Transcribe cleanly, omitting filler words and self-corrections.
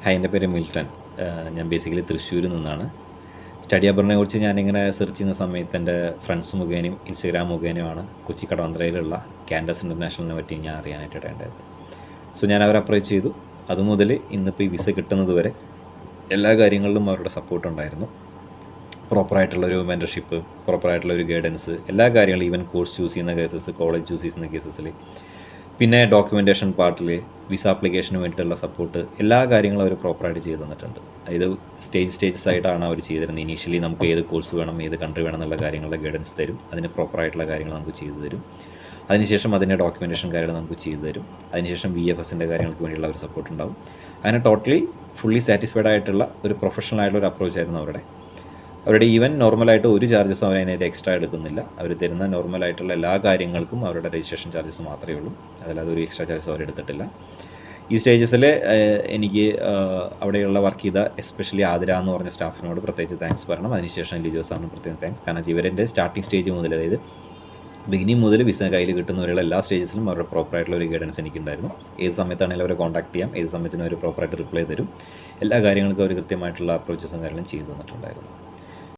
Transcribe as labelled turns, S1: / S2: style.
S1: Hi, എൻ്റെ പേര് Milton. ഞാൻ ബേസിക്കലി തൃശ്ശൂരിൽ നിന്നാണ്. സ്റ്റഡി അബ്രോഡിനെ കുറിച്ച് ഞാനിങ്ങനെ സെർച്ച് ചെയ്യുന്ന സമയത്ത് എൻ്റെ ഫ്രണ്ട്സ് മുഖേനയും ഇൻസ്റ്റഗ്രാം മുഖേനയുമാണ് കൊച്ചി കടവന്ത്രയിലുള്ള ക്യാൻഡസ് ഇൻ്റർനാഷണലിനെ പറ്റി ഞാൻ അറിയാനായിട്ട് ഇടേണ്ടത്. സോ ഞാൻ അവരെ അപ്രോച്ച് ചെയ്തു. അതുമുതൽ ഇന്നിപ്പോൾ ഈ വിസ കിട്ടുന്നത് വരെ എല്ലാ കാര്യങ്ങളിലും അവരുടെ സപ്പോർട്ട് ഉണ്ടായിരുന്നു. പ്രോപ്പറായിട്ടുള്ളൊരു മെൻറ്റർഷിപ്പ്, പ്രോപ്പറായിട്ടുള്ളൊരു ഗൈഡൻസ്, എല്ലാ കാര്യങ്ങളും, ഈവൻ കോഴ്സ് ചൂസ് ചെയ്യുന്ന കേസസ്, കോളേജ് ചൂസ് ചെയ്യുന്ന കേസസിൽ, പിന്നെ ഡോക്യുമെൻറ്റേഷൻ പാർട്ടിൽ, വിസ ആപ്ലിക്കേഷന് വേണ്ടിയിട്ടുള്ള സപ്പോർട്ട്, എല്ലാ കാര്യങ്ങളും അവർ പ്രോപ്പറായിട്ട് ചെയ്തു തന്നിട്ടുണ്ട്. അതായത് സ്റ്റേജസ് ആയിട്ടാണ് അവർ ചെയ്തിരുന്നത്. ഇനീഷ്യലി നമുക്ക് ഏത് കോഴ്സ് വേണം, ഏത് കൺട്രി വേണം എന്നുള്ള കാര്യങ്ങളുടെ ഗൈഡൻസ് തരും. അതിന് പ്രോപ്പറായിട്ടുള്ള കാര്യങ്ങൾ നമുക്ക് ചെയ്തു തരും. അതിനുശേഷം അതിൻ്റെ ഡോക്യുമെൻറ്റേഷൻ കാര്യങ്ങൾ നമുക്ക് ചെയ്തു തരും. അതിനുശേഷം VFSൻ്റെ കാര്യങ്ങൾക്ക് വേണ്ടിയുള്ള ഒരു സപ്പോർട്ട് ഉണ്ടാവും. അങ്ങനെ ടോട്ടലി ഫുള്ളി സാറ്റിസ്ഫൈഡ് ആയിട്ടുള്ള ഒരു പ്രൊഫഷണൽ ആയിട്ടുള്ള ഒരു അപ്രോച്ച് ആയിരുന്നു അവരുടെ ഈവൻ നോർമലായിട്ട് ഒരു ചാർജസും അവർ അതിനായിട്ട് എക്സ്ട്രാ എടുക്കുന്നില്ല. അവർ തരുന്ന നോർമലായിട്ടുള്ള എല്ലാ കാര്യങ്ങൾക്കും അവരുടെ രജിസ്ട്രേഷൻ ചാർജസ് മാത്രമേ ഉള്ളൂ. അതിലത് ഒരു എക്സ്ട്രാ ചാർജസ് അവർ എടുത്തിട്ടില്ല. ഈ സ്റ്റേജസിൽ എനിക്ക് അവിടെയുള്ള വർക്ക് ചെയ്ത എസ്പെഷ്യലി ആതിര എന്ന് പറഞ്ഞ സ്റ്റാഫിനോട് പ്രത്യേകിച്ച് താങ്ക്സ് പറയണം. അതിനുശേഷം ലിജോ സാറിന് പ്രത്യേകം താങ്ക്സ്. കാരണം ഇവരുടെ സ്റ്റാർട്ടിങ് സ്റ്റേജ് മുതൽ, അതായത് ബിഗിനിങ് മുതൽ വിസ കയ്യിൽ കിട്ടുന്നവരുള്ള എല്ലാ സ്റ്റേജസിലും അവരുടെ പ്രോപ്പറായിട്ടുള്ള ഒരു ഗൈഡൻസ് എനിക്കുണ്ടായിരുന്നു. ഏത് സമയത്താണെങ്കിലും അവരെ കോൺടാക്ട് ചെയ്യാം, ഏത് സമയത്തിനും അവർ പ്രോപ്പറായിട്ട് റിപ്ലൈ തരും. എല്ലാ കാര്യങ്ങൾക്കും അവർ കൃത്യമായിട്ടുള്ള അപ്രോച്ചസും കാര്യങ്ങളും ചെയ്തു തന്നിട്ടുണ്ടായിരുന്നു.